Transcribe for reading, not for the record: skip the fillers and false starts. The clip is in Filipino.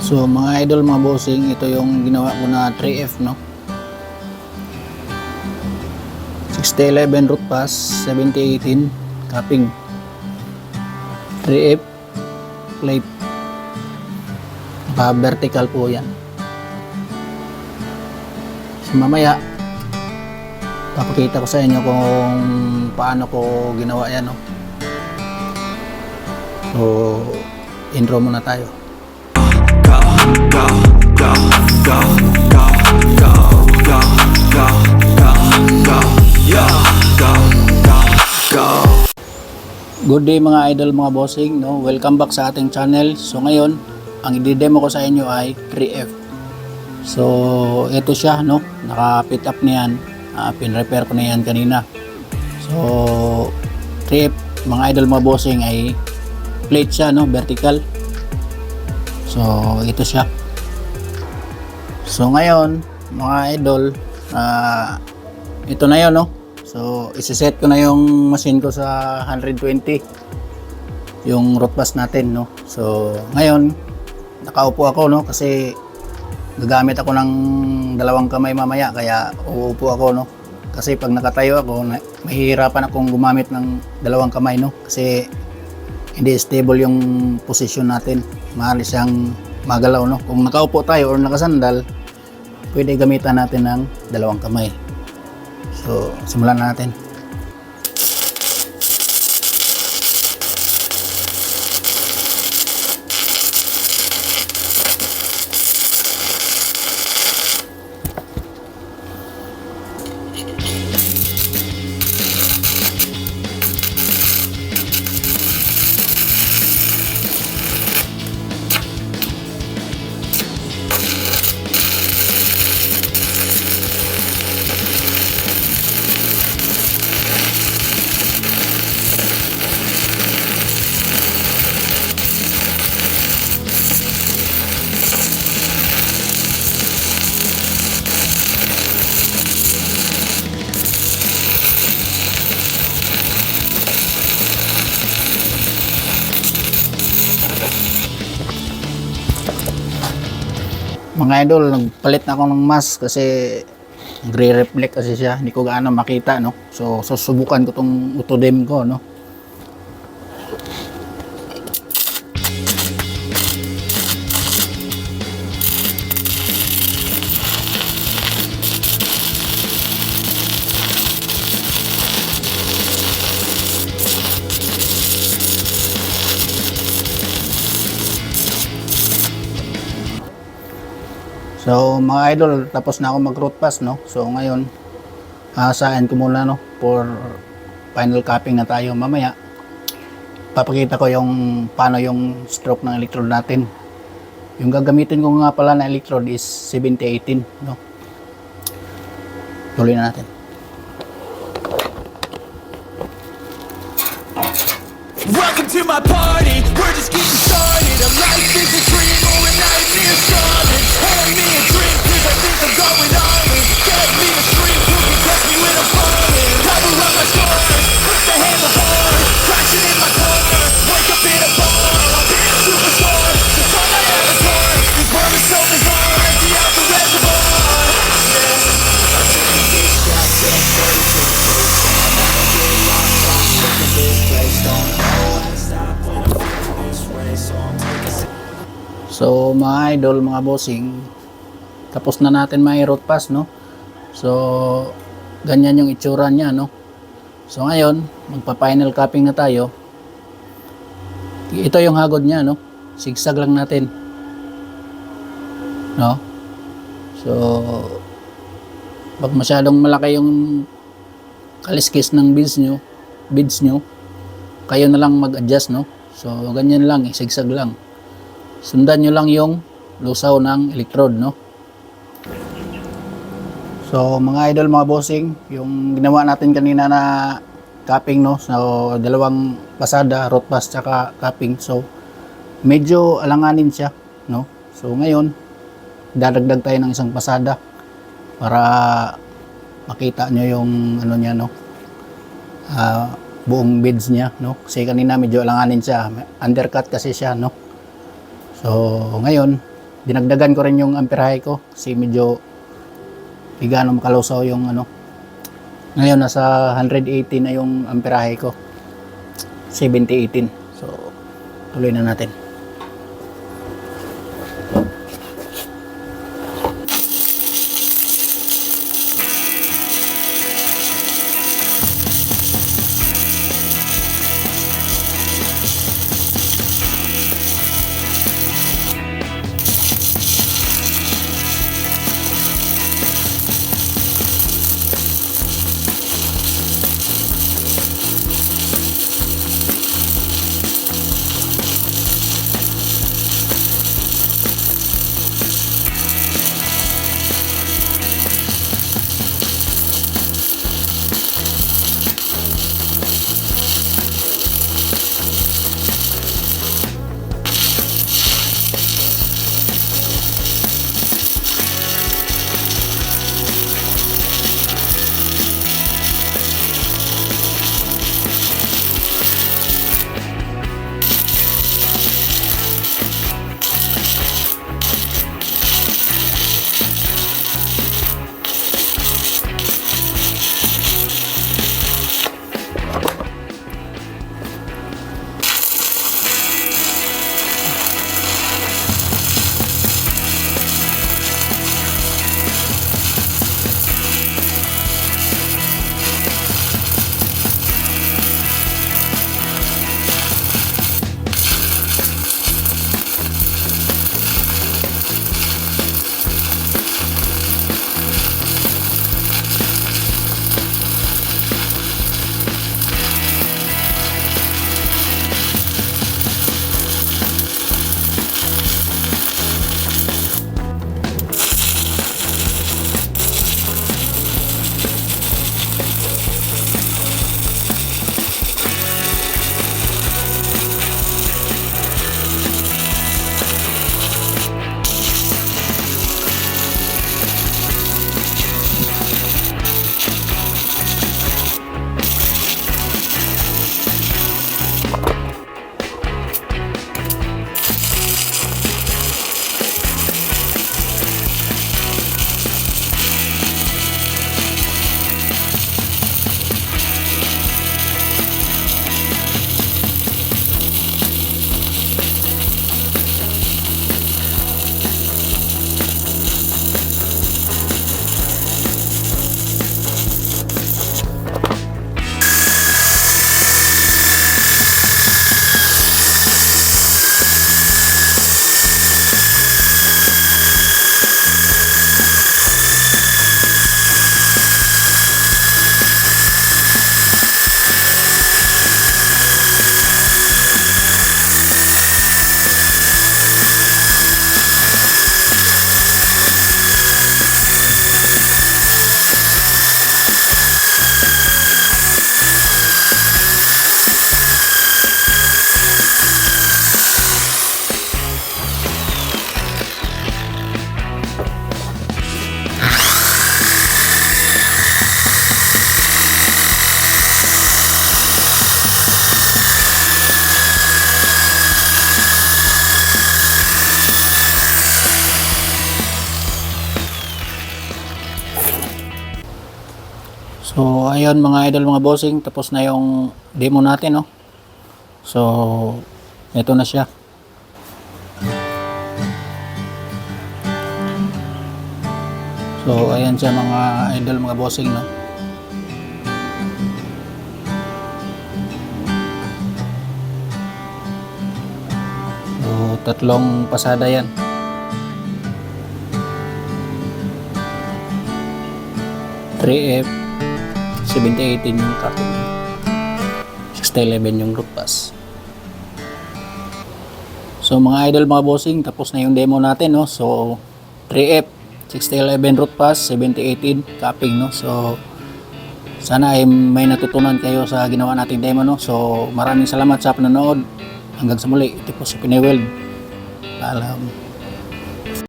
So mga idol, mga bossing, ito yung ginawa ko na 3F, no? 6011 root pass, 7018 capping, 3F plate, vertical po yan. So mamaya papakita ko sa inyo kung paano ko ginawa yan, no? So intro muna tayo. Good day mga idol, mga bossing, no? Welcome back sa ating channel. So ngayon, ang i-demo ko sa inyo ay 3F. So ito siya, no? Naka-fit up niyan. Pin-repair ko na yan kanina. So 3F, mga idol, mga bossing, ay plate siya, no? Vertical. So ito siya. So ngayon mga idol, ito na yun, no? So isi-set ko na yung machine ko sa 120 yung root pass natin, no? So ngayon nakaupo ako, no? Kasi gagamit ako ng dalawang kamay mamaya, kaya uupo ako, no? Kasi pag nakatayo ako, mahihirapan akong gumamit ng dalawang kamay, no? Kasi hindi stable yung position natin. Mahal siyang magalaw, no? Kung nakaupo tayo or nakasandal, pwede gamitan natin ng dalawang kamay. So, simulan na natin. Mga idol, nagpalit na ako ng mask kasi nagre-reflect kasi siya, hindi ko gaano makita, no? So susubukan ko tong Autodem ko, no? So mga idol, tapos na ako mag-root pass, no? So ngayon, saan ko muna, no? For final capping na tayo. Mamaya papakita ko yung paano yung stroke ng electrode natin. Yung gagamitin ko nga pala na electrode is 7018, no? Tuloy na natin. Welcome to my party, we're just getting started. A life is a dream or a nightmare started. Hand me a drink, cause I think I'm going all in. Get me a shrink who can catch me when I'm falling. Cover up my scars, put the handlebars. Crashing in my car, wake up in a bar. I'll be a superstar, just on my avatar. This world is so bizarre, empty out the reservoir. Yeah, I took a deep shot, set free to the first time. I'ma get lost, lost, look at this place. Don't know how to stop when I feel this way. So I'm taking. So mga idol, mga bossing, tapos na natin may root pass, no? So ganyan yung itsura niya, no? So ngayon, magpa-final capping na tayo. Ito yung hagod niya, no? Sigsag lang natin, no? So pag masyadong malaki yung kaliskis ng beads nyo, kayo na lang mag-adjust, no? So ganyan lang, sigsag lang. Sundan nyo lang yung lusaw ng electrode, no? So mga idol, mga bossing, yung ginawa natin kanina na capping, no? So dalawang pasada, root pass tsaka capping. So medyo alanganin siya, no? So ngayon dadagdag tayo ng isang pasada para makita nyo yung ano niya, no? Buong beads niya, no? Kasi kanina medyo alanganin siya, undercut kasi siya, no? So ngayon dinagdagan ko rin yung amperahe ko kasi medyo di gaano makalusaw yung ano. Ngayon nasa 180 na yung amperahe ko. 70-18. So tuloy na natin. So ayun mga idol, mga bossing, tapos na yung demo natin, no. So ito na siya. So ayan siya mga idol, mga bossing, no. So tatlong pasada yan. F 70-18 yung cutting, 60-11 yung root pass. So mga idol, mga bossing, tapos na yung demo natin, no. So 3F 60-11 root pass, 70-18 capping, no. So sana ay may natutunan kayo sa ginawa nating demo, no. So maraming salamat sa panonood. Hanggang sa muli. Ito po si Pinay Weld. Paalam.